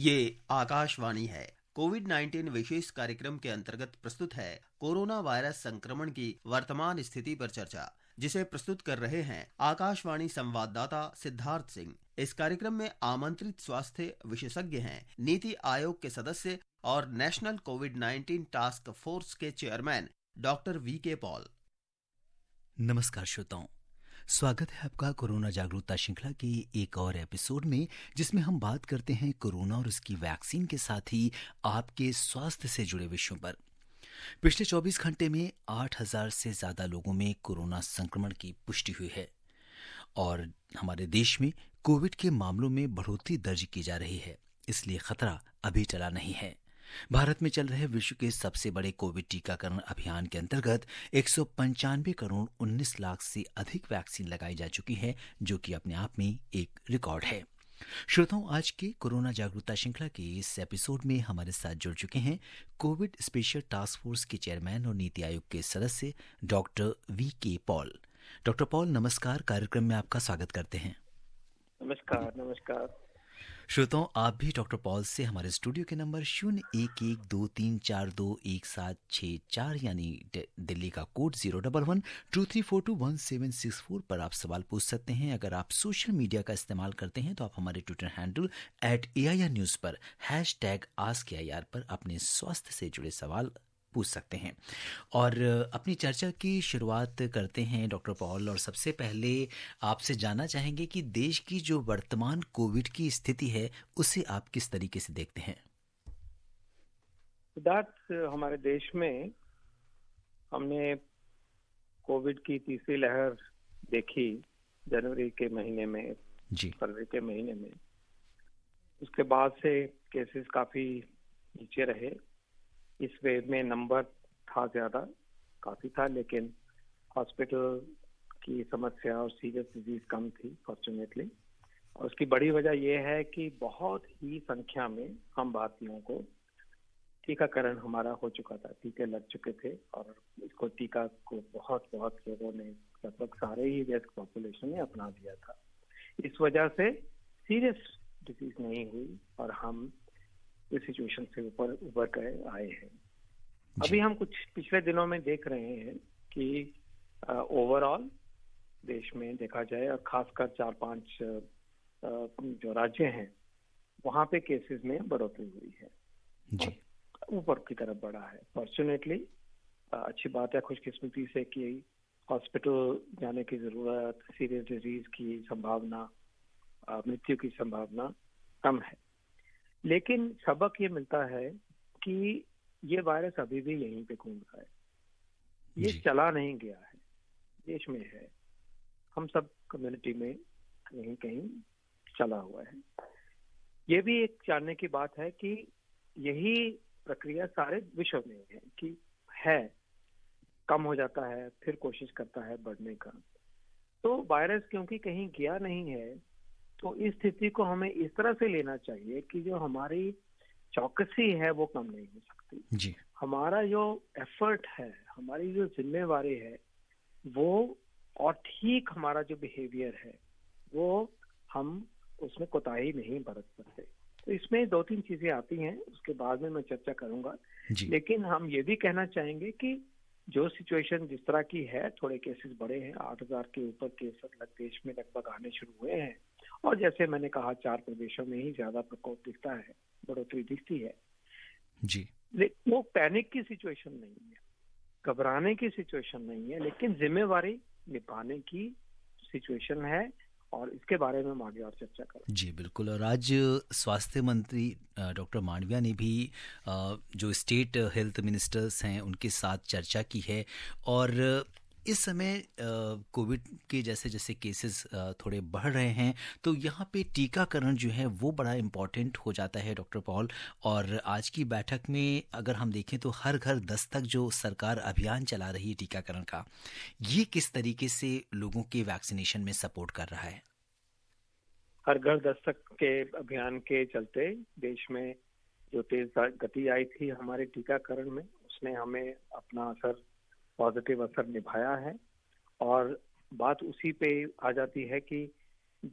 ये आकाशवाणी है। कोविड-19 विशेष कार्यक्रम के अंतर्गत प्रस्तुत है कोरोना वायरस संक्रमण की वर्तमान स्थिति पर चर्चा, जिसे प्रस्तुत कर रहे हैं आकाशवाणी संवाददाता सिद्धार्थ सिंह। इस कार्यक्रम में आमंत्रित स्वास्थ्य विशेषज्ञ हैं नीति आयोग के सदस्य और नेशनल कोविड-19 टास्क फोर्स के चेयरमैन डॉक्टर वी.के. पॉल। नमस्कार श्रोताओं, स्वागत है आपका कोरोना जागरूकता श्रृंखला के एक और एपिसोड में, जिसमें हम बात करते हैं कोरोना और उसकी वैक्सीन के साथ ही आपके स्वास्थ्य से जुड़े विषयों पर। पिछले 24 घंटे में 8,000 से ज़्यादा लोगों में कोरोना संक्रमण की पुष्टि हुई है और हमारे देश में कोविड के मामलों में बढ़ोतरी दर्ज की जा रही है, इसलिए खतरा अभी टला नहीं है। भारत में चल रहे विश्व के सबसे बड़े कोविड टीकाकरण अभियान के अंतर्गत 195 करोड़ 19 लाख से अधिक वैक्सीन लगाई जा चुकी है, जो कि अपने आप में एक रिकॉर्ड है। श्रोताओं, आज के कोरोना जागरूकता श्रृंखला के इस एपिसोड में हमारे साथ जुड़ चुके हैं कोविड स्पेशल टास्क फोर्स के चेयरमैन और नीति आयोग के सदस्य doctor VK. Paul. Doctor Paul, नमस्कार। कार्यक्रम में आपका स्वागत करते हैं। नमस्कार। श्रोताओं, आप भी डॉक्टर पॉल से हमारे स्टूडियो के नंबर 0112342764 यानी दिल्ली का कोड 011-2342-1764 पर आप सवाल पूछ सकते हैं। अगर आप सोशल मीडिया का इस्तेमाल करते हैं तो आप हमारे ट्विटर हैंडल @AIR न्यूज़ पर #AskAIR पर अपने स्वास्थ्य से जुड़े सवाल पूछ सकते हैं। और अपनी चर्चा की शुरुआत करते हैं डॉक्टर पॉल, और सबसे पहले आपसे जानना चाहेंगे कि देश की जो वर्तमान कोविड की स्थिति है उसे आप किस तरीके से देखते हैं? सिद्धार्थ, हमारे देश में हमने कोविड की तीसरी लहर देखी जनवरी के महीने में, फरवरी के महीने में। उसके बाद से केसेस काफी नीचे रहे। इस वेव में नंबर था ज्यादा, काफी था, लेकिन हॉस्पिटल की समस्या और सीरियस डिजीज कम थी फॉर्चुनेटली। और उसकी बड़ी वजह यह है कि बहुत ही संख्या में हम भारतीयों को टीकाकरण हमारा हो चुका था, टीके लग चुके थे और इसको टीका को बहुत लोगों ने, लगभग सारे ही व्यस्क पॉपुलेशन ने अपना लिया था। इस वजह से सीरियस डिजीज नहीं हुई और हम इस सिचुएशन से उबर कर आए हैं। अभी हम कुछ पिछले दिनों में देख रहे हैं कि ओवरऑल देश में देखा जाए और खासकर 4-5 जो राज्य हैं वहां पे केसेस में बढ़ोतरी हुई है, ऊपर की तरफ बढ़ा है। फॉर्चुनेटली अच्छी बात है, खुशकिस्मती से कि हॉस्पिटल जाने की जरूरत, सीरियस डिजीज की संभावना, मृत्यु की संभावना कम है। लेकिन सबक ये मिलता है कि ये वायरस अभी भी यहीं पे घूम रहा है, ये चला नहीं गया है, देश में है, हम सब कम्युनिटी में कहीं कहीं चला हुआ है। ये भी एक जानने की बात है कि यही प्रक्रिया सारे विश्व में है कि है, कम हो जाता है, फिर कोशिश करता है बढ़ने का। तो वायरस क्योंकि कहीं गया नहीं है, तो इस स्थिति को हमें इस तरह से लेना चाहिए कि जो हमारी चौकसी है वो कम नहीं हो सकती। हमारा जो एफर्ट है, हमारी जो जिम्मेवारी है वो, और ठीक हमारा जो बिहेवियर है वो, हम उसमें कोताही नहीं बरत सकते। तो इसमें 2-3 चीजें आती हैं, उसके बाद में मैं चर्चा करूंगा। लेकिन हम ये भी कहना चाहेंगे कि जो सिचुएशन जिस तरह की है, थोड़े केसेस बढ़े हैं, 8,000 के ऊपर केस देश में लगभग आने शुरू हुए हैं और जैसे मैंने कहा 4 प्रदेशों में ही ज्यादा प्रकोप दिखता है, बढ़ोतरी दिखती है जी। लेकिन वो पैनिक की सिचुएशन नहीं है, घबराने की सिचुएशन नहीं है, लेकिन जिम्मेवारी निभाने की सिचुएशन है और इसके बारे में हम आगे और चर्चा करें। जी बिल्कुल। और आज स्वास्थ्य मंत्री डॉक्टर मांडविया ने भी जो स्टेट हेल्थ मिनिस्टर्स हैं उनके साथ चर्चा की है और इस समय कोविड के जैसे केसेस थोड़े बढ़ रहे हैं, तो यहाँ पे टीकाकरण जो है वो बड़ा इम्पॉर्टेंट हो जाता है डॉक्टर पॉल। और आज की बैठक में अगर हम देखें तो हर घर दस्तक जो सरकार अभियान चला रही है टीकाकरण का, ये किस तरीके से लोगों के वैक्सीनेशन में सपोर्ट कर रहा है? हर घर दस्तक के अभियान के चलते देश में जो तेज गति आई थी हमारे टीकाकरण में, उसने हमें अपना पॉजिटिव असर निभाया है। और बात उसी पे आ जाती है कि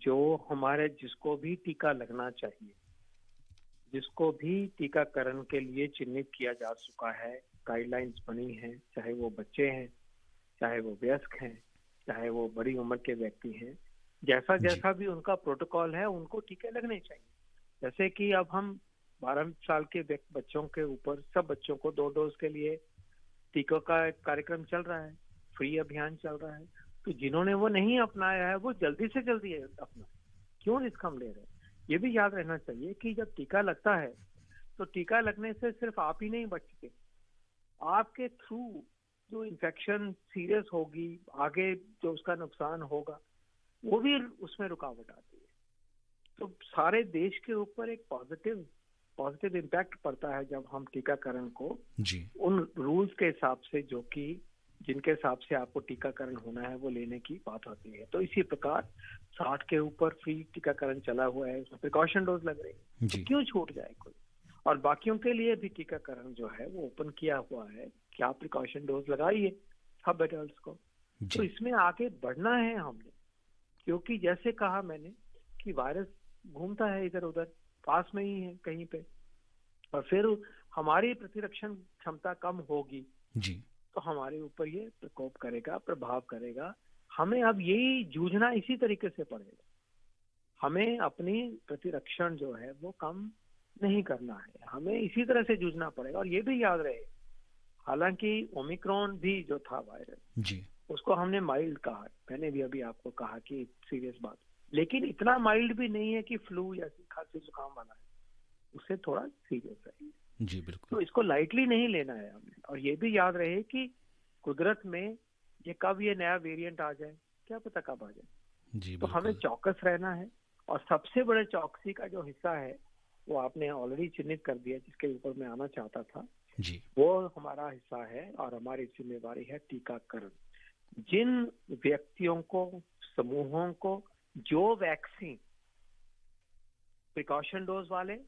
जो हमारे जिसको भी टीका लगना चाहिए, जिसको भी टीकाकरण के लिए चिन्हित किया जा चुका है, गाइडलाइंस बनी हैं, चाहे वो बच्चे हैं, चाहे वो वयस्क हैं, चाहे वो बड़ी उम्र के व्यक्ति हैं, जैसा जैसा भी उनका प्रोटोकॉल है उनको टीके लगने चाहिए। जैसे कि अब हम 12 साल के बच्चों के ऊपर सब बच्चों को 2 डोज के लिए टीकों का कार्यक्रम चल रहा है, फ्री अभियान चल रहा है। तो जिन्होंने वो नहीं अपनाया है वो जल्दी से जल्दी अपना, क्यों रिस्क हम ले रहे हैं? ये भी याद रहना चाहिए कि जब टीका लगता है तो टीका लगने से सिर्फ आप ही नहीं बचते, आपके थ्रू जो इन्फेक्शन सीरियस होगी, आगे जो उसका नुकसान होगा वो भी उसमें रुकावट आती है। तो सारे देश के ऊपर एक पॉजिटिव इम्पैक्ट पड़ता है जब हम टीकाकरण को उन रूल्स के हिसाब से, जो कि जिनके हिसाब से आपको टीकाकरण होना है वो लेने की बात होती है। तो इसी प्रकार 60 के ऊपर फ्री टीकाकरण चला हुआ है, उसमें प्रिकॉशन डोज लग रही है, तो क्यों छूट जाए कोई? और बाकियों के लिए भी टीकाकरण जो है वो ओपन किया हुआ है कि आप प्रिकॉशन डोज लगाइए सब एडल्ट्स को। तो इसमें आगे बढ़ना है हमने, क्योंकि जैसे कहा मैंने कि वायरस घूमता है इधर उधर, पास में ही है कहीं पे, और फिर हमारी प्रतिरक्षण क्षमता कम होगी तो हमारे ऊपर ये प्रकोप करेगा, प्रभाव करेगा। हमें अब यही जूझना इसी तरीके से पड़ेगा। हमें अपनी प्रतिरक्षण जो है वो कम नहीं करना है, हमें इसी तरह से जूझना पड़ेगा। और ये भी याद रहे, हालांकि ओमिक्रॉन भी जो था वायरस उसको हमने माइल्ड कहा, मैंने भी अभी आपको कहा कि सीरियस बात, लेकिन इतना माइल्ड भी नहीं है कि फ्लू या खांसी जुकाम वाला है, उससे थोड़ा सीरियस है। जी बिल्कुल। तो इसको लाइटली नहीं लेना है हमने। और ये भी याद रहे कि कुदरत में ये कब ये नया वेरिएंट आ जाए, क्या पता कब आ जाए। तो हमें चौकस रहना है। और सबसे बड़े चौकसी का जो हिस्सा है वो आपने ऑलरेडी चिन्हित कर दिया, जिसके ऊपर मैं आना चाहता था वो हमारा हिस्सा है और हमारी जिम्मेवारी है टीकाकरण। जिन व्यक्तियों को, समूहों को जो वैक्सीन प्रिकॉशन डोज वाले,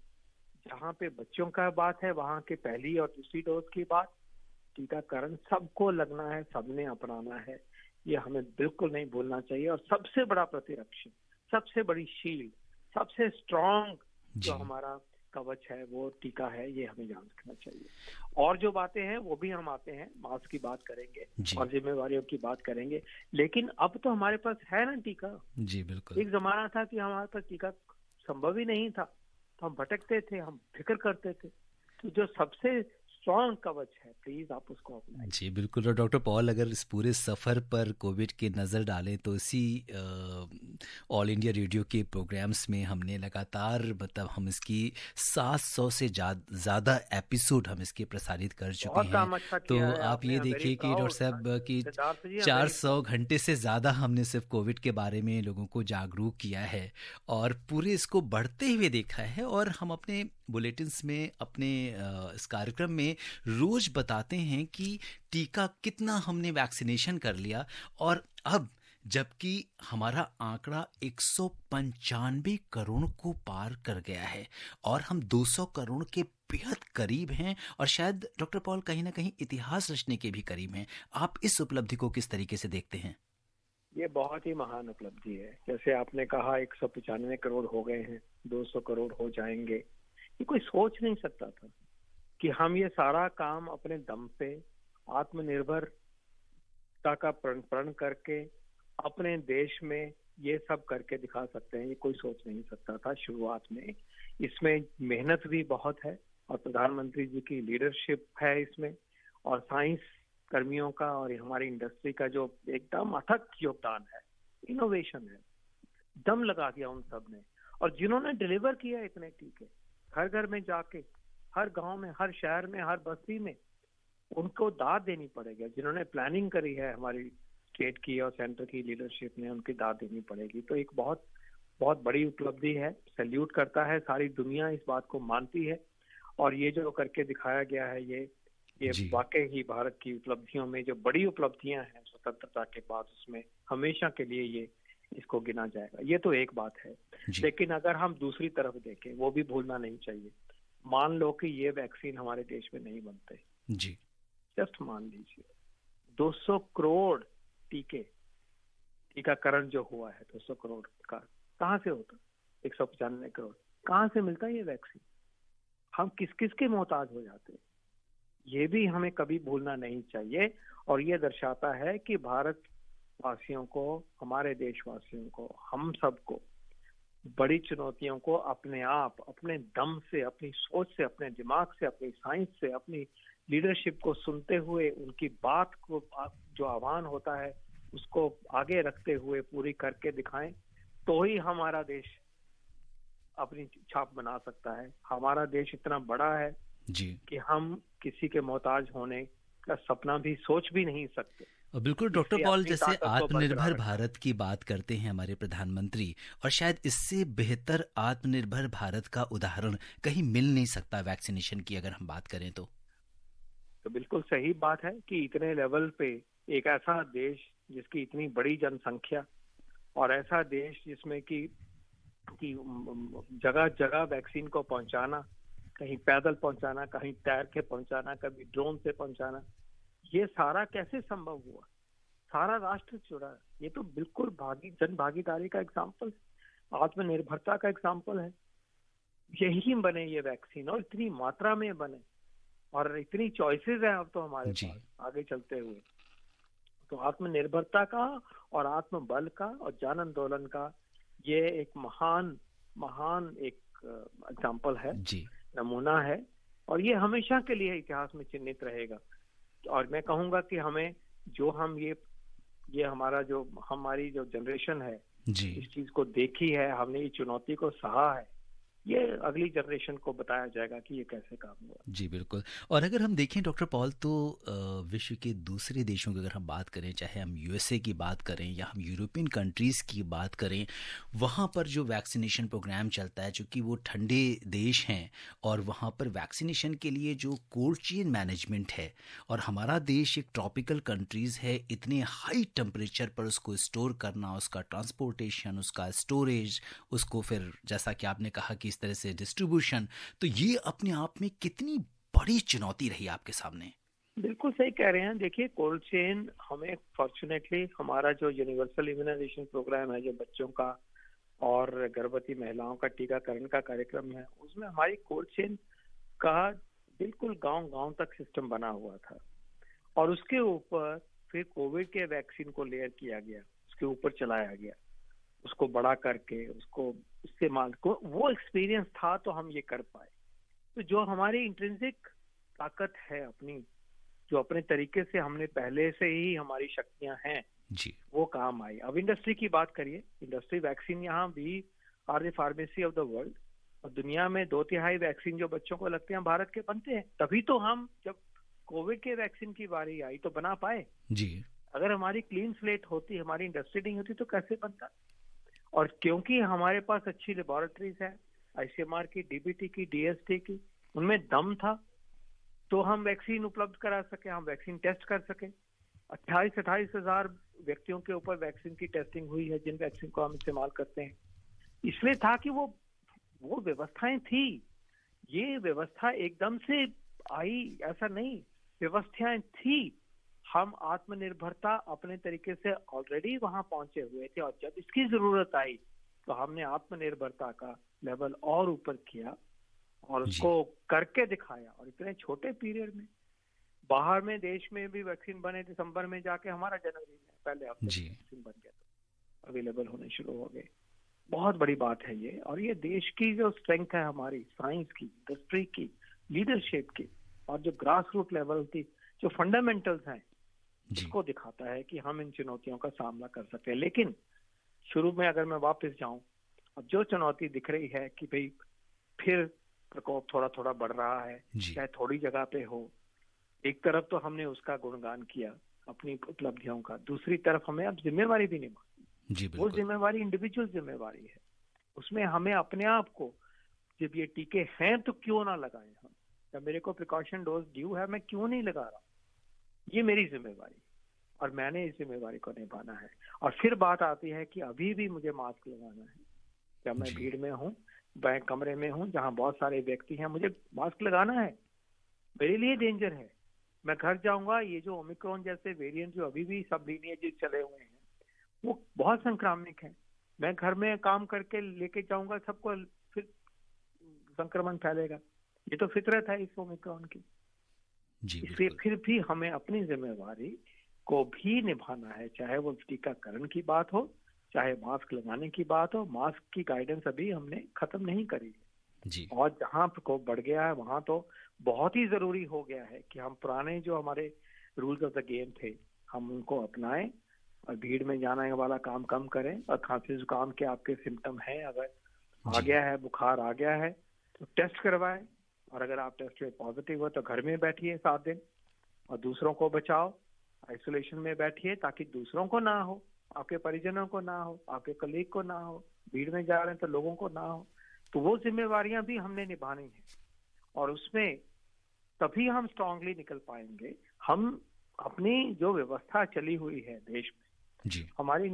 जहाँ पे बच्चों का बात है वहां के पहली और दूसरी डोज की बात, टीकाकरण सबको लगना है, सबने अपनाना है, ये हमें बिल्कुल नहीं भूलना चाहिए। और सबसे बड़ा प्रतिरक्षण, सबसे बड़ी शील्ड, सबसे स्ट्रॉन्ग जो हमारा कवच है वो टीका है, ये हमें याद रखना चाहिए। और जो बातें हैं वो भी हम आते हैं, मास्क की बात करेंगे और जिम्मेवारियों की बात करेंगे, लेकिन अब तो हमारे पास है ना टीका। जी बिल्कुल। एक जमाना था कि हमारे पास टीका संभव ही नहीं था, तो हम भटकते थे, हम फिक्र करते थे। तो जो सबसे स्ट्रॉन्ग कवच है, प्लीज आप उसको अपनाएं। जी बिल्कुल। और डॉक्टर पॉल, अगर इस पूरे सफ़र पर कोविड की नज़र डालें तो इसी ऑल इंडिया रेडियो के प्रोग्राम्स में हमने लगातार, मतलब हम इसकी 700 से ज़्यादा एपिसोड हम इसके प्रसारित कर चुके हैं। अच्छा तो आप ये देखिए कि डॉक्टर साहब की 400 घंटे से ज़्यादा हमने सिर्फ कोविड के बारे में लोगों को जागरूक किया है और पूरे इसको बढ़ते हुए देखा है। और हम अपने बुलेटिन्स में, अपने इस कार्यक्रम में रोज बताते हैं कि टीका कितना हमने वैक्सीनेशन कर लिया। और अब जबकि हमारा आंकड़ा 195 करोड़ को पार कर गया है और हम 200 करोड़ के बेहद करीब हैं और शायद डॉक्टर पॉल कहीं ना कहीं इतिहास रचने के भी करीब हैं। आप इस उपलब्धि को किस तरीके से देखते हैं? ये बहुत ही महान उपलब्धि है। जैसे आपने कहा 195 करोड़ हो गए हैं, 200 करोड़ हो जाएंगे, ये कोई सोच नहीं सकता था कि हम ये सारा काम अपने दम पे आत्मनिर्भरता का प्रण करके अपने देश में ये सब करके दिखा सकते हैं। ये कोई सोच नहीं सकता था शुरुआत में। इसमें मेहनत भी बहुत है और प्रधानमंत्री जी की लीडरशिप है इसमें, और साइंस कर्मियों का और हमारी इंडस्ट्री का जो एकदम अथक योगदान है, इनोवेशन है, दम लगा दिया उन सब ने। और जिन्होंने डिलीवर किया इतने टीके घर घर में जाके, हर गांव में, हर शहर में, हर बस्ती में, उनको दाद देनी पड़ेगी। जिन्होंने प्लानिंग करी है हमारी स्टेट की और सेंटर की लीडरशिप ने, उनकी दाद देनी पड़ेगी। तो एक बहुत बहुत बड़ी उपलब्धि है, सैल्यूट करता है, सारी दुनिया इस बात को मानती है। और ये जो करके दिखाया गया है, ये वाकई ही भारत की उपलब्धियों में जो बड़ी उपलब्धियां हैं स्वतंत्रता के बाद, उसमें हमेशा के लिए ये इसको गिना जाएगा। ये तो एक बात है। लेकिन अगर हम दूसरी तरफ देखें, वो भी भूलना नहीं चाहिए। मान लो कि ये वैक्सीन हमारे देश में नहीं बनते जी, जस्ट मान लीजिए 200 करोड़ टीकाकरण जो हुआ है 200 करोड़ का, कहाँ से होता? 195 करोड़ कहाँ से मिलता है ये वैक्सीन? हम किस किस के मोहताज हो जाते हैं, ये भी हमें कभी भूलना नहीं चाहिए। और ये दर्शाता है कि भारत वासियों को, हमारे देशवासियों को, हम सबको बड़ी चुनौतियों को अपने आप, अपने दम से, अपनी सोच से, अपने दिमाग से, अपनी साइंस से, अपनी लीडरशिप को सुनते हुए, उनकी बात को, जो आह्वान होता है उसको आगे रखते हुए पूरी करके दिखाएं, तो ही हमारा देश अपनी छाप बना सकता है। हमारा देश इतना बड़ा है जी कि हम किसी के मोहताज होने का सपना भी सोच भी नहीं सकते। और बिल्कुल डॉक्टर पॉल, जैसे आत्मनिर्भर भारत की बात करते हैं हमारे प्रधानमंत्री, और शायद इससे बेहतर आत्मनिर्भर भारत का उदाहरण कहीं मिल नहीं सकता वैक्सीनेशन की अगर हम बात करें तो बिल्कुल सही बात है कि इतने लेवल पे एक ऐसा देश जिसकी इतनी बड़ी जनसंख्या, और ऐसा देश जिसमें कि जगह जगह वैक्सीन को पहुंचाना, कहीं पैदल पहुंचाना, कहीं तैर के पहुंचाना, कभी ड्रोन से पहुंचाना, ये सारा कैसे संभव हुआ? सारा राष्ट्र जुड़ा है। ये तो बिल्कुल जन भागीदारी का एग्जाम्पल है, आत्मनिर्भरता का एग्जाम्पल है। यही बने ये वैक्सीन, और इतनी मात्रा में बने, और इतनी चॉइसेस है अब तो हमारे पास आगे चलते हुए। तो आत्मनिर्भरता का और आत्मबल का और जन आंदोलन का ये एक महान एक एग्जाम्पल है जी, नमूना है, और ये हमेशा के लिए इतिहास में चिन्हित रहेगा। और मैं कहूंगा कि हमें जो हम ये हमारी जो जनरेशन है जी, इस चीज को देखी है, हमने इस चुनौती को सहा है, ये अगली जनरेशन को बताया जाएगा कि ये कैसे काम हुआ। जी बिल्कुल। और अगर हम देखें डॉक्टर पॉल, तो विश्व के दूसरे देशों की अगर हम बात करें, चाहे हम यूएसए की बात करें या हम यूरोपियन कंट्रीज़ की बात करें, वहाँ पर जो वैक्सीनेशन प्रोग्राम चलता है, चूँकि वो ठंडे देश हैं और वहाँ पर वैक्सीनेशन के लिए जो कोल्ड चेन मैनेजमेंट है, और हमारा देश एक ट्रॉपिकल कंट्रीज़ है, इतने हाई टेम्परेचर पर उसको स्टोर करना, उसका ट्रांसपोर्टेशन, उसका स्टोरेज, उसको फिर जैसा कि आपने कहा कि तरह से डिस्ट्रीब्यूशन, तो ये अपने आप में कितनी बड़ी चुनौती रही आपके सामने? बिल्कुल सही कह रहे हैं। देखिए, कोल्ड चेन हमें फॉर्चुनेटली, हमारा जो यूनिवर्सल इम्यूनाइजेशन प्रोग्राम है, जो बच्चों का और गर्भवती महिलाओं का टीकाकरण का कार्यक्रम है, उसमें हमारी कोल्ड चेन का बिल्कुल गांव-गांव तक सिस्टम बना हुआ था, और उसके ऊपर फिर कोविड के वैक्सीन को लेयर किया गया, उसके ऊपर चलाया गया, उसको बड़ा करके उसको इस्तेमाल को, वो एक्सपीरियंस था तो हम ये कर पाए। तो जो हमारी इंट्रिंसिक ताकत है अपनी, जो अपने तरीके से हमने पहले से ही हमारी शक्तियां हैं जी, वो काम आई। अब इंडस्ट्री की बात करिए, इंडस्ट्री वैक्सीन यहाँ भी are the pharmacy of the world, और दुनिया में 2/3 वैक्सीन जो बच्चों को लगते हैं भारत के बनते हैं। तभी तो हम, जब कोविड के वैक्सीन की बारी आई तो बना पाए। जी, अगर हमारी क्लीन स्लेट होती, हमारी इंडस्ट्री नहीं होती, तो कैसे बनता? और क्योंकि हमारे पास अच्छी लेबोरेटरीज है, आईसीएमआर की, डीबीटी की, डीएसटी की, उनमें दम था, तो हम वैक्सीन उपलब्ध करा सके, हम वैक्सीन टेस्ट कर सके। 28-28 हजार व्यक्तियों के ऊपर वैक्सीन की टेस्टिंग हुई है, जिन वैक्सीन को हम इस्तेमाल करते हैं। इसलिए था कि वो व्यवस्थाएं थी। ये व्यवस्था एकदम से आई ऐसा नहीं, व्यवस्थाएं थी। हम आत्मनिर्भरता अपने तरीके से ऑलरेडी वहां पहुंचे हुए थे, और जब इसकी जरूरत आई तो हमने आत्मनिर्भरता का लेवल और ऊपर किया और उसको करके दिखाया। और इतने छोटे पीरियड में, बाहर में देश में भी वैक्सीन बने दिसंबर में, जाके हमारा जनवरी में पहले हफ्ते वैक्सीन बन गया, तो अवेलेबल होने शुरू हो गए। बहुत बड़ी बात है ये, और ये देश की जो स्ट्रेंथ है, हमारी साइंस की, इंडस्ट्री की, लीडरशिप की, और जो ग्रास रूट लेवल की जो फंडामेंटल्स हैं, इसको दिखाता है कि हम इन चुनौतियों का सामना कर सकते हैं। लेकिन शुरू में अगर मैं वापस जाऊं, अब जो चुनौती दिख रही है कि भाई फिर प्रकोप थोड़ा थोड़ा बढ़ रहा है, चाहे थोड़ी जगह पे हो, एक तरफ तो हमने उसका गुणगान किया अपनी उपलब्धियों का, दूसरी तरफ हमें अब जिम्मेवारी भी निभानी। वो जिम्मेवारी इंडिविजुअल जिम्मेवारी है, उसमें हमें अपने आप को, जब ये टीके हैं तो क्यों ना लगाए हम, जब मेरे को प्रिकॉशन डोज ड्यू है मैं क्यों नहीं लगा रहा, ये मेरी जिम्मेवारी, और मैंने इस जिम्मेवारी को निभाना है। और फिर बात आती है कि अभी भी मुझे मास्क लगाना है, जब मैं भीड़ में हूँ, बैंक कमरे में हूँ जहाँ बहुत सारे व्यक्ति हैं, मुझे मास्क लगाना है, मेरे लिए डेंजर है। मैं घर जाऊंगा, ये जो ओमिक्रॉन जैसे वेरिएंट जो अभी भी सब लीनिएज चले हुए हैं, वो बहुत संक्रामक है। मैं घर में काम करके लेके जाऊंगा, सबको फिर संक्रमण फैलेगा। ये तो फितरत है इस ओमिक्रॉन की। इसलिए फिर भी हमें अपनी जिम्मेवारी को भी निभाना है, चाहे वो टीकाकरण की बात हो, चाहे मास्क लगाने की बात हो। मास्क की गाइडेंस अभी हमने खत्म नहीं करी जी। और जहाँ प्रकोप बढ़ गया है वहां तो बहुत ही जरूरी हो गया है कि हम पुराने जो हमारे रूल्स ऑफ द गेम थे हम उनको अपनाएं और भीड़ में जाने वाला काम कम करें। और खांसी जुकाम के आपके सिम्टम है, अगर आ गया है, बुखार आ गया है, तो टेस्ट करवाएं। और अगर आप टेस्ट में पॉजिटिव हो तो घर में बैठिए 7 दिन और दूसरों को बचाओ। आइसोलेशन में बैठिए ताकि दूसरों को ना हो, आपके परिजनों को ना हो, आपके कलीग को ना हो, भीड़ में जा रहे हैं तो लोगों को ना हो। तो वो जिम्मेवारियां भी हमने निभानी है और उसमें तभी हम स्ट्रांगली निकल पाएंगे। हम अपनी जो व्यवस्था चली हुई है देश में जी। हमारी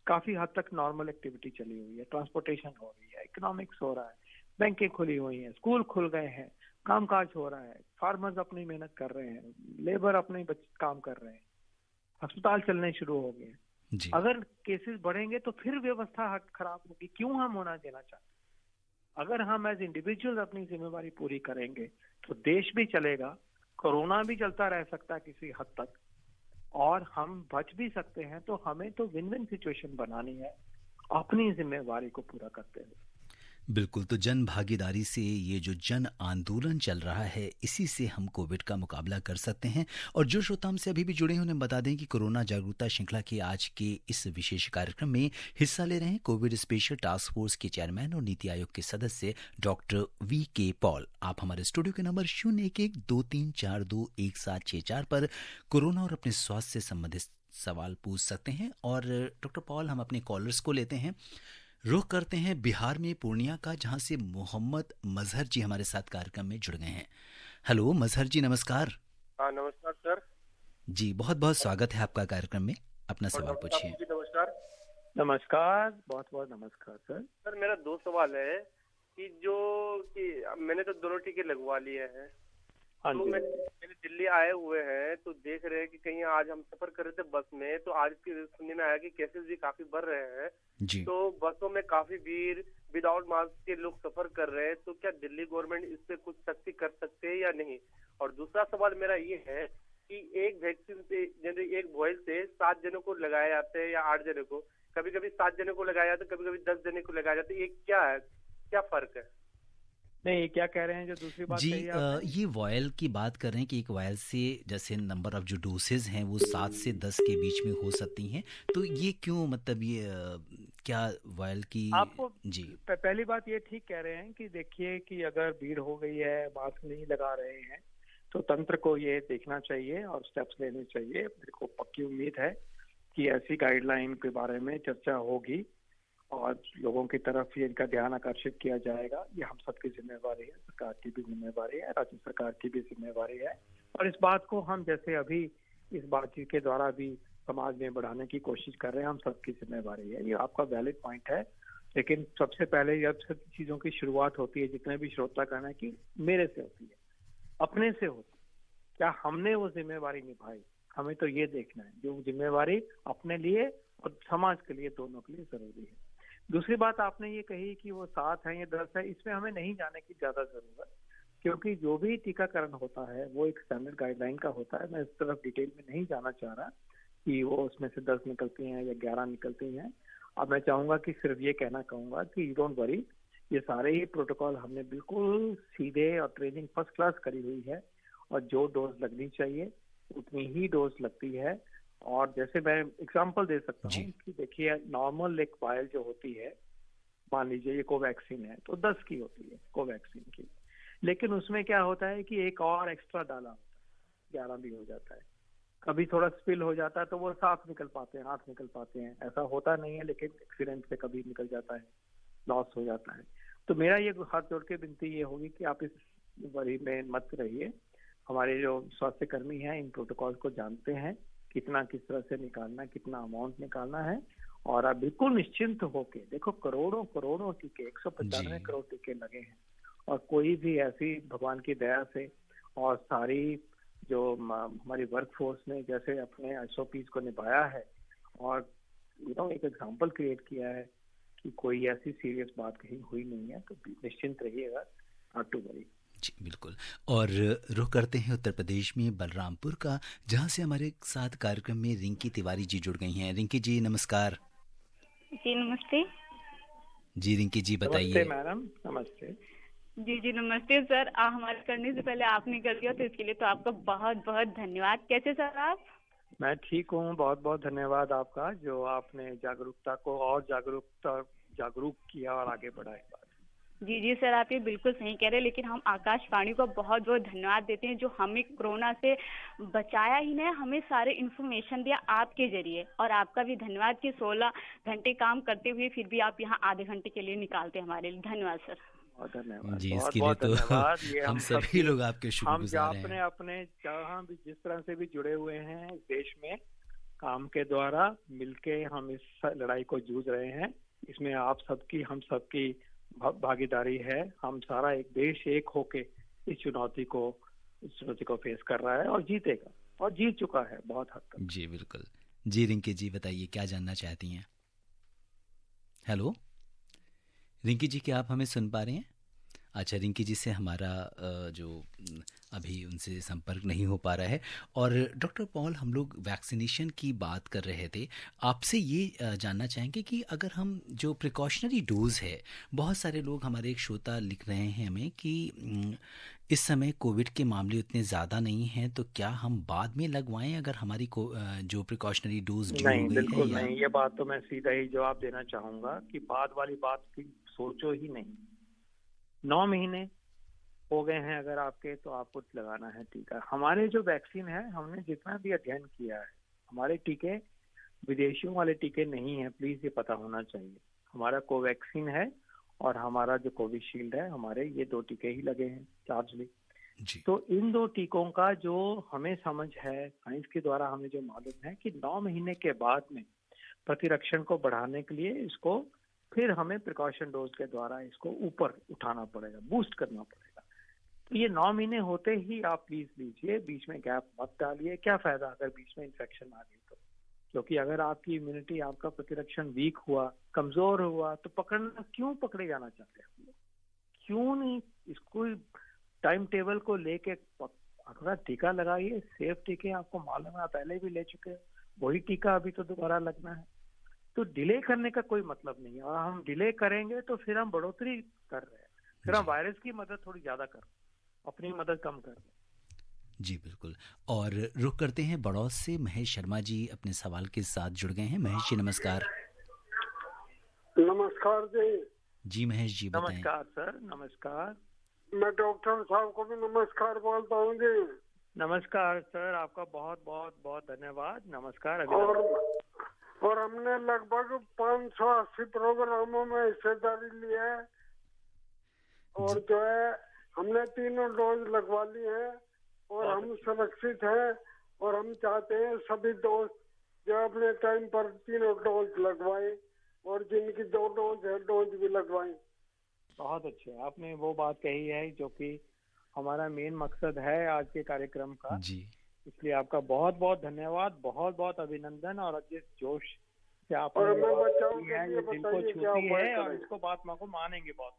काफी हद तक नॉर्मल एक्टिविटी चली हुई है, ट्रांसपोर्टेशन हो रही है, इकोनॉमिक्स हो रहा है, बैंकें खुली हुई हैं, स्कूल खुल गए हैं, कामकाज हो रहा है, फार्मर्स अपनी मेहनत कर रहे हैं, लेबर अपने काम कर रहे हैं, अस्पताल चलने शुरू हो गए। अगर केसेस बढ़ेंगे तो फिर व्यवस्था खराब होगी। क्यों हम होना देना चाहते? अगर हम एज इंडिविजुअल अपनी जिम्मेवारी पूरी करेंगे तो देश भी चलेगा, कोरोना भी चलता रह सकता है किसी हद तक और हम बच भी सकते हैं। तो हमें तो विन विन सिचुएशन बनानी है अपनी जिम्मेवारी को पूरा करते हुए। बिल्कुल, तो जन भागीदारी से ये जो जन आंदोलन चल रहा है इसी से हम कोविड का मुकाबला कर सकते हैं। और जो श्रोता हमसे अभी भी जुड़े हैं उन्हें बता दें कि कोरोना जागरूकता श्रृंखला के आज के इस विशेष कार्यक्रम में हिस्सा ले रहे हैं कोविड स्पेशल टास्क फोर्स के चेयरमैन और नीति आयोग के सदस्य डॉक्टर वी.के. पॉल। आप हमारे स्टूडियो के नंबर 0112342164 पर कोरोना और अपने स्वास्थ्य से संबंधित सवाल पूछ सकते हैं। और डॉक्टर पॉल, हम अपने कॉलर्स को लेते हैं। रुख करते हैं बिहार में पूर्णिया का, जहां से मोहम्मद मजहर जी हमारे साथ कार्यक्रम में जुड़ गए हैं। हेलो मजहर जी, नमस्कार। हाँ नमस्कार सर जी, बहुत बहुत स्वागत है आपका कार्यक्रम में। अपना सवाल पूछिए। नमस्कार। नमस्कार, बहुत बहुत नमस्कार सर। सर मेरा 2 सवाल है कि मैंने तो दोनों टीके लगवा लिए हैं। हाँ तो मैंने दिल्ली आए हुए हैं तो देख रहे हैं कि कहीं आज हम सफर कर रहे थे बस में, तो आज सुनने में आया कि केसेस भी काफी बढ़ रहे हैं जी। तो बसों में काफी भीड़, विदाउट मास्क के लोग सफर कर रहे हैं। तो क्या दिल्ली गवर्नमेंट इस पे कुछ सख्ती कर सकते हैं या नहीं? और दूसरा सवाल मेरा ये है कि एक वैक्सीन से जैसे एक वॉयल से 7 जनों को लगाया जाता है या 8 जनों को, कभी कभी 7 जनों को लगाया जाता है, कभी कभी 10 जनों को लगाया जाता है। ये क्या है, क्या फर्क है? नहीं, क्या कह रहे हैं जो दूसरी बात जी, कही ये वॉयल की बात कर रहे हैं कि एक वॉयल से जैसे नंबर ऑफ जो डोसेज हैं वो 7 से 10 के बीच में हो सकती हैं। तो ये क्यों, मतलब ये क्या वॉयल की आपको जी पहली बात ये ठीक कह रहे हैं कि देखिए कि अगर भीड़ हो गई है, मास्क नहीं लगा रहे हैं, तो तंत्र को ये देखना चाहिए और स्टेप्स लेने चाहिए। मेरे को पक्की उम्मीद है कि ऐसी गाइडलाइन के बारे में चर्चा होगी और लोगों की तरफ ये इनका ध्यान आकर्षित किया जाएगा। ये हम सबकी जिम्मेवारी है, सरकार की भी जिम्मेवारी है, राज्य सरकार की भी जिम्मेवारी है। और इस बात को हम जैसे अभी इस बातचीत के द्वारा भी समाज में बढ़ाने की कोशिश कर रहे हैं, हम सबकी जिम्मेवारी है। ये आपका वैलिड पॉइंट है, लेकिन सबसे पहले जब सब चीजों की शुरुआत होती है, जितने भी श्रोता कहना है कि मेरे से होती है, अपने से होती है, क्या हमने वो जिम्मेवारी निभाई? हमें तो ये देखना है जो जिम्मेवारी अपने लिए और समाज के लिए, दोनों के लिए जरूरी है। दूसरी बात आपने ये कही कि वो 7 है या 10 है, इसमें हमें नहीं जाने की ज्यादा जरूरत, क्योंकि जो भी टीकाकरण होता है वो एक स्टैंडर्ड गाइडलाइन का होता है। मैं इस तरफ डिटेल में नहीं जाना चाह रहा कि वो उसमें से 10 निकलती हैं या 11 निकलती हैं। अब मैं चाहूंगा कि सिर्फ ये कहना कहूंगा कि यू डोंट वरी, ये सारे ही प्रोटोकॉल हमने बिल्कुल सीधे और ट्रेनिंग फर्स्ट क्लास करी हुई है और जो डोज लगनी चाहिए उतनी ही डोज लगती है। और जैसे मैं एग्जांपल दे सकता हूँ कि देखिए नॉर्मल एक वायल जो होती है, मान लीजिए ये कोवैक्सीन है तो 10 की होती है कोवैक्सीन की, लेकिन उसमें क्या होता है कि एक और एक्स्ट्रा डाला होता है, 11 भी हो जाता है। कभी थोड़ा स्पिल हो जाता है तो वो 7 निकल पाते हैं, 8 निकल पाते हैं। ऐसा होता नहीं है, लेकिन एक्सीडेंट से कभी निकल जाता है, लॉस हो जाता है। तो मेरा ये हाथ जोड़ के विनती ये होगी कि आप इस वरी में मत रहिए। हमारे जो स्वास्थ्य कर्मी हैं इन प्रोटोकॉल को जानते हैं, कितना किस तरह से निकालना है, कितना अमाउंट निकालना है। और आप बिल्कुल निश्चिंत होके देखो, करोड़ों करोड़ों टीके, 195 करोड़ टीके लगे हैं और कोई भी ऐसी भगवान की दया से और सारी जो हमारी वर्कफोर्स ने जैसे अपने SOPs को निभाया है और एक एग्जाम्पल क्रिएट किया है कि कोई ऐसी सीरियस बात कहीं हुई नहीं है, तो निश्चिंत रहिएगा, नॉट टू वरी। जी बिल्कुल। और रुख करते हैं उत्तर प्रदेश में बलरामपुर का, जहां से हमारे साथ कार्यक्रम में रिंकी तिवारी जी जुड़ गई हैं। रिंकी जी नमस्कार। जी नमस्ते। जी रिंकी जी बताइए। नमस्ते मैडम। नमस्ते जी नमस्ते सर। हमारे करने से पहले आपने कर दिया तो इसके लिए तो आपका बहुत बहुत धन्यवाद। कैसे सर आप? मैं ठीक हूँ, बहुत बहुत धन्यवाद आपका, जो आपने जागरूकता को और जागरूक किया और आगे बढ़ाया। जी सर, आप ये बिल्कुल सही कह रहे हैं, लेकिन हम आकाशवाणी को बहुत बहुत धन्यवाद देते हैं जो हमें कोरोना से बचाया ही नहीं, हमें सारे इन्फॉर्मेशन दिया आपके जरिए। और आपका भी धन्यवाद कि 16 घंटे काम करते हुए फिर भी आप यहाँ आधे घंटे के लिए निकालते हैं हमारे लिए। धन्यवाद सर। धन्यवाद जी, बहुत इसके बहुत लिए तो धन्यवाद। ये हम सभी लोग आपके शुक्रगुजार हैं। हम अपने जहाँ भी जिस तरह से भी जुड़े हुए हैं इस देश में काम के द्वारा मिलके हम इस लड़ाई को जूझ रहे हैं। इसमें आप सबकी हम सबकी भागीदारी है। हम सारा एक देश एक होके इस चुनौती को फेस कर रहा है और जीतेगा और जीत चुका है बहुत हद तक। जी बिल्कुल। जी रिंकी जी बताइए क्या जानना चाहती हैं? हेलो रिंकी जी, क्या आप हमें सुन पा रहे हैं? अच्छा, रिंकी जी से हमारा जो अभी उनसे संपर्क नहीं हो पा रहा है। और डॉक्टर पॉल, हम लोग वैक्सीनेशन की बात कर रहे थे, आपसे ये जानना चाहेंगे कि अगर हम जो प्रिकॉशनरी डोज है, बहुत सारे लोग हमारे एक श्रोता लिख रहे हैं हमें कि इस समय कोविड के मामले उतने ज़्यादा नहीं हैं, तो क्या हम बाद में लगवाएं अगर हमारी जो प्रिकॉशनरी डोज ड्यू हो गई है? बिल्कुल नहीं। ये बात तो मैं सीधा ही जवाब देना चाहूँगा कि बाद वाली बात की सोचो ही नहीं। 9 महीने हो गए हैं अगर आपके, तो आपको लगाना है टीका। हमारे जो वैक्सीन है, हमने जितना भी अध्ययन किया है, हमारे टीके विदेशियों वाले टीके नहीं है, प्लीज ये पता होना चाहिए। हमारा कोवैक्सीन है और हमारा जो कोविशील्ड है, हमारे ये 2 टीके ही लगे हैं लार्जली। तो इन 2 टीकों का जो हमें समझ है, साइंस के द्वारा हमें जो मालूम है कि 9 महीने के बाद में प्रतिरक्षण को बढ़ाने के लिए इसको फिर हमें प्रिकॉशन डोज के द्वारा इसको ऊपर उठाना पड़ेगा, बूस्ट करना पड़ेगा। तो ये 9 महीने होते ही आप प्लीज लीजिए, बीच में गैप मत डालिए। क्या फायदा अगर बीच में इन्फेक्शन आ गई तो, क्योंकि अगर आपकी इम्यूनिटी, आपका प्रतिरक्षण वीक हुआ, कमजोर हुआ, तो क्यों पकड़े जाना चाहते हैं? क्यों नहीं इसको टाइम टेबल को लेके अगला टीका लगाइए। सेफ टीके आपको मालूम है, पहले भी ले चुके हैं, वही टीका अभी तो दोबारा लगना है। तो डिले करने का कोई मतलब नहीं है, और हम डिले करेंगे तो फिर हम बढ़ोतरी कर रहे हैं, फिर हम वायरस की मदद थोड़ी ज्यादा कर रहे हैं, अपनी मदद कम कर रहे हैं। जी बिल्कुल। और रुख करते हैं बड़ौद से, महेश शर्मा जी अपने सवाल के साथ जुड़ गए हैं। महेश जी नमस्कार। नमस्कार जी। जी महेश जी बताएं। नमस्कार सर। नमस्कार। मैं डॉक्टर साहब को भी नमस्कार बोलता हूँ जी। नमस्कार सर, आपका बहुत बहुत बहुत धन्यवाद। नमस्कार। और हमने लगभग 580 प्रोग्रामों में हिस्सेदारी ली है, और जो है हमने 3 डोज लगवा ली है, और हम सुरक्षित हैं। और हम चाहते हैं सभी दोस्त जो अपने टाइम पर 3 डोज लगवाएं, और जिनकी 2 डोज है डोज भी लगवाएं। बहुत अच्छे, आपने वो बात कही है जो कि हमारा मेन मकसद है आज के कार्यक्रम का जी। इसलिए आपका बहुत बहुत धन्यवाद, बहुत बहुत अभिनंदन। और जिस जोश से आप और मैं बचाऊं है, ये दिल को छूती है और इसको बात को मानेंगे बहुत।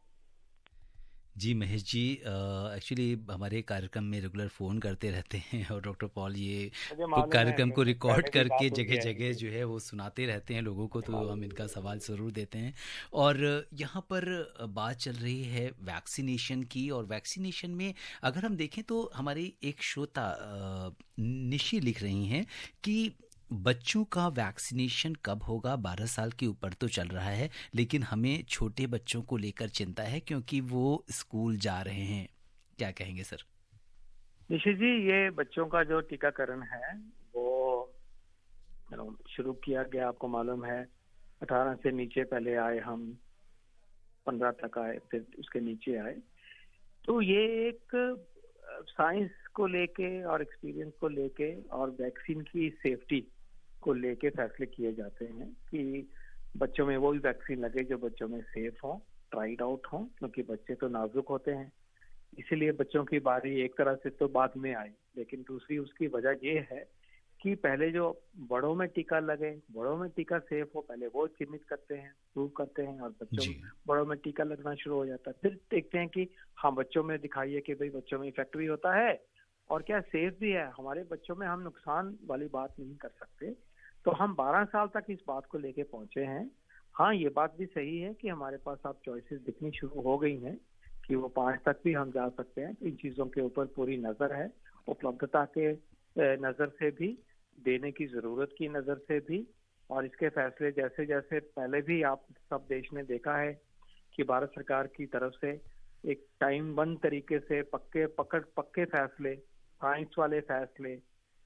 जी महेश जी, एक्चुअली हमारे कार्यक्रम में रेगुलर फ़ोन करते रहते हैं, और डॉक्टर पॉल ये कार्यक्रम को रिकॉर्ड करके जगह जगह जो है वो सुनाते रहते हैं लोगों को, तो हम इनका सवाल ज़रूर देते हैं। और यहाँ पर बात चल रही है वैक्सीनेशन की, और वैक्सीनेशन में अगर हम देखें तो हमारी एक श्रोता निशी लिख रही हैं कि बच्चों का वैक्सीनेशन कब होगा? 12 साल के ऊपर तो चल रहा है, लेकिन हमें छोटे बच्चों को लेकर चिंता है क्योंकि वो स्कूल जा रहे हैं। क्या कहेंगे सर? निशी जी, ये बच्चों का जो टीकाकरण है वो शुरू किया गया, आपको मालूम है 18 से नीचे पहले आए, हम 15 तक आए, फिर उसके नीचे आए। तो ये एक साइंस को लेके और एक्सपीरियंस को लेके और वैक्सीन की सेफ्टी को लेके फैसले किए जाते हैं कि बच्चों में वो भी वैक्सीन लगे जो बच्चों में सेफ हो, ट्राइड आउट हो, क्योंकि बच्चे तो नाजुक होते हैं। इसीलिए बच्चों की बारी एक तरह से तो बाद में आई, लेकिन दूसरी उसकी वजह ये है कि पहले जो बड़ों में टीका लगे, बड़ों में टीका सेफ हो, पहले वो चिन्हित करते हैं, प्रूव करते हैं, और बच्चों में बड़ों में टीका लगना शुरू हो जाता है। फिर देखते हैं कि हाँ, बच्चों में दिखाइए कि भाई बच्चों में इफेक्ट भी होता है और क्या सेफ भी है। हमारे बच्चों में हम नुकसान वाली बात नहीं कर सकते, तो हम 12 साल तक इस बात को लेके पहुंचे हैं। हाँ, ये बात भी सही है कि हमारे पास अब चॉइसेस दिखनी शुरू हो गई हैं कि वो 5 तक भी हम जा सकते हैं। इन चीजों के ऊपर पूरी नजर है, उपलब्धता के नजर से भी, देने की जरूरत की नजर से भी, और इसके फैसले जैसे जैसे पहले भी आप सब देश ने देखा है कि भारत सरकार की तरफ से एक टाइम बंद तरीके से पक्के फैसले, साइंस वाले फैसले,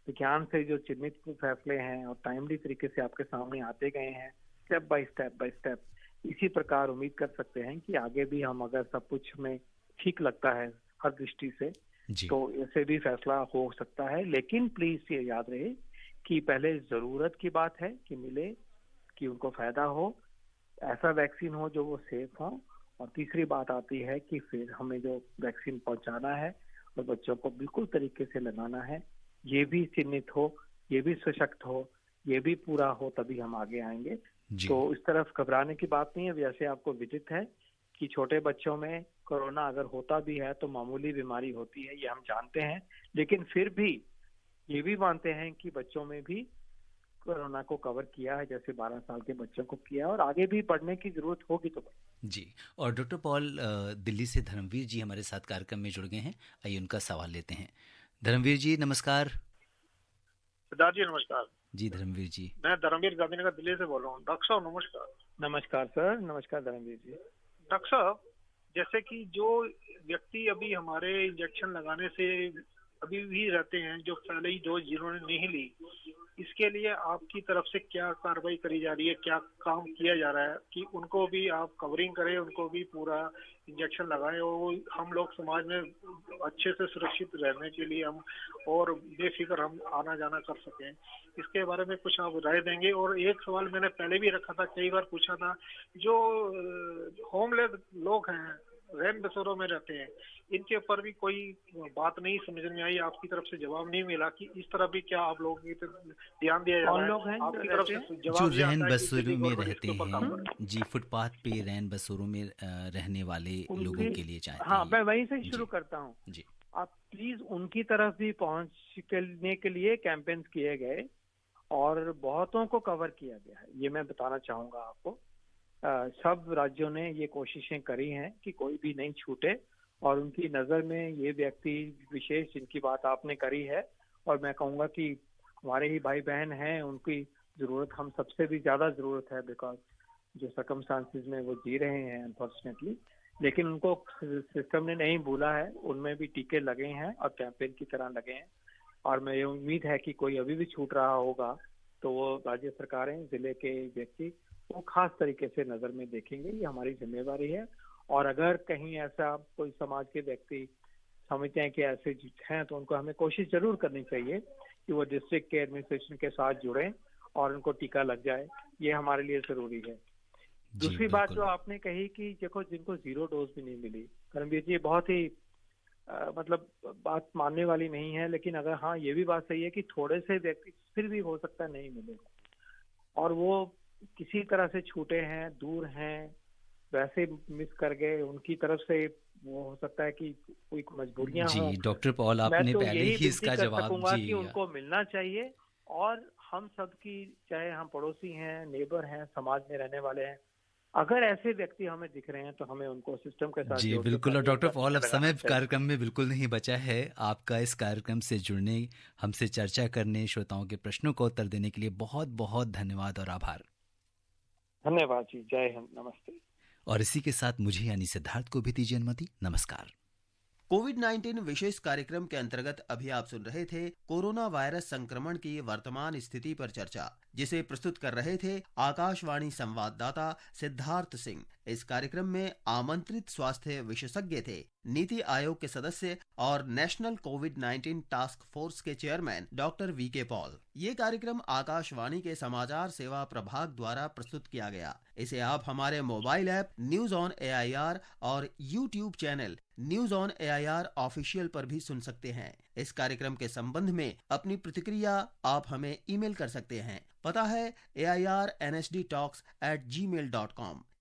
विज्ञान से जो चिन्हित फैसले हैं और टाइमली तरीके से आपके सामने आते गए हैं, स्टेप बाय स्टेप। इसी प्रकार उम्मीद कर सकते हैं कि आगे भी हम, अगर सब कुछ में ठीक लगता है हर दृष्टि से, तो ऐसे भी फैसला हो सकता है। लेकिन प्लीज ये याद रहे कि पहले जरूरत की बात है कि मिले, कि उनको फायदा हो, ऐसा वैक्सीन हो जो वो सेफ हो, और तीसरी बात आती है कि फिर हमें जो वैक्सीन पहुंचाना है और बच्चों को बिल्कुल तरीके से लगाना है, ये भी चिन्हित हो, ये भी सशक्त हो, ये भी पूरा हो, तभी हम आगे आएंगे। तो इस तरफ घबराने की बात नहीं है। वैसे आपको विदित है कि छोटे बच्चों में कोरोना अगर होता भी है तो मामूली बीमारी होती है, ये हम जानते हैं, लेकिन फिर भी ये भी मानते हैं कि बच्चों में भी कोरोना को कवर किया है, जैसे 12 साल के बच्चों को किया, और आगे भी पढ़ने की जरूरत होगी तो जी। और डॉक्टर पॉल, दिल्ली से धर्मवीर जी हमारे साथ कार्यक्रम में जुड़ गए हैं, आइए उनका सवाल लेते हैं। धर्मवीर जी नमस्कार। सिद्धार्थ जी नमस्कार। जी धर्मवीर जी। मैं धर्मवीर गांधीनगर दिल्ली से बोल रहा हूँ। डॉक्टर साहब नमस्कार। नमस्कार सर। नमस्कार धर्मवीर जी। डॉक्टर साहब, जैसे कि जो व्यक्ति अभी हमारे इंजेक्शन लगाने से अभी भी रहते हैं, जो पहले ही डोज जिन्होंने नहीं ली, इसके लिए आपकी तरफ से क्या कार्रवाई करी जा रही है, क्या काम किया जा रहा है कि उनको भी आप कवरिंग करें, उनको भी पूरा इंजेक्शन लगाएं और हम लोग समाज में अच्छे से सुरक्षित रहने के लिए हम और बेफिक्र हम आना जाना कर सकें, इसके बारे में कुछ आप राय देंगे? और एक सवाल मैंने पहले भी रखा था, कई बार पूछा था, जो होमलेस लोग हैं, रैन बसेरों में रहते हैं, इनके ऊपर भी कोई बात नहीं समझ में आई, आपकी तरफ से जवाब नहीं मिला कि इस तरह भी क्या आप लोगों की ध्यान दिया जा रहा है? लोग हैं आपकी तरफ से जो रैन बसेरों में रहते हैं जी, फुटपाथ पे रैन बसेरों में रहने वाले लोगों के लिए चाहते हैं। हाँ, मैं वहीं से शुरू करता हूँ जी। आप प्लीज उनकी तरफ भी पहुँचने के लिए कैंपेन किए गए और बहुतों को कवर किया गया है, ये मैं बताना चाहूंगा आपको। सब राज्यों ने ये कोशिशें करी हैं कि कोई भी नहीं छूटे, और उनकी नजर में ये व्यक्ति विशेष जिनकी बात आपने करी है, और मैं कहूँगा कि हमारे ही भाई बहन हैं, उनकी जरूरत हम सबसे भी ज्यादा जरूरत है, बिकॉज जो सर्कमस्टांसेस में वो जी रहे हैं अनफॉर्चुनेटली, लेकिन उनको सिस्टम ने नहीं भूला है, उनमें भी टीके लगे हैं और कैंपेन की तरह लगे हैं। और मैं ये उम्मीद है कि कोई अभी भी छूट रहा होगा तो वो राज्य सरकारें, जिले के व्यक्ति वो खास तरीके से नजर में देखेंगे, ये हमारी जिम्मेवारी है। और अगर कहीं ऐसा कोई समाज के व्यक्ति समझते हैं कि ऐसे हैं, तो उनको हमें कोशिश जरूर करनी चाहिए कि वो डिस्ट्रिक्ट के एडमिनिस्ट्रेशन के साथ जुड़ें और उनको टीका लग जाए, ये हमारे लिए जरूरी है। दूसरी बात जो आपने कही कि देखो जिनको 0 डोज भी नहीं मिली, धर्मवीर जी, बहुत ही मतलब बात मानने वाली नहीं है, लेकिन अगर हाँ ये भी बात सही है कि थोड़े से व्यक्ति फिर भी हो सकता है नहीं मिले, और वो किसी तरह से छूटे हैं, दूर हैं, वैसे मिस कर गए, उनकी तरफ से वो हो सकता है कि कोई मजबूरियां हो। जी डॉक्टर पॉल, आपने पहले ही इसका जवाब कि उनको मिलना चाहिए, और हम सब की, चाहे हम पड़ोसी हैं, नेबर हैं, समाज में रहने वाले हैं, अगर ऐसे व्यक्ति हमें दिख रहे हैं तो हमें उनको सिस्टम के साथ जी बिल्कुल। और डॉक्टर पॉल, अब समय कार्यक्रम में बिल्कुल नहीं बचा है, आपका इस कार्यक्रम से जुड़ने, हमसे चर्चा करने, श्रोताओं के प्रश्नों को उत्तर देने के लिए बहुत बहुत धन्यवाद और आभार। धन्यवाद जी, जय हिंद, नमस्ते। और इसी के साथ मुझे यानी सिद्धार्थ को भी दीजिए अनुमति। नमस्कार। कोविड-19 विशेष कार्यक्रम के अंतर्गत अभी आप सुन रहे थे कोरोना वायरस संक्रमण की वर्तमान स्थिति पर चर्चा, जिसे प्रस्तुत कर रहे थे आकाशवाणी संवाददाता सिद्धार्थ सिंह। इस कार्यक्रम में आमंत्रित स्वास्थ्य विशेषज्ञ थे नीति आयोग के सदस्य और नेशनल कोविड-19 टास्क फोर्स के चेयरमैन डॉक्टर वीके पॉल। ये कार्यक्रम आकाशवाणी के समाचार सेवा प्रभाग द्वारा प्रस्तुत किया गया। इसे आप हमारे mobile app news on AIR और YouTube channel news on AIR official पर भी सुन सकते हैं। इस कार्यक्रम के संबंध में अपनी प्रतिक्रिया आप हमें ईमेल कर सकते हैं। पता है AIRNSDtalks@gmail.com।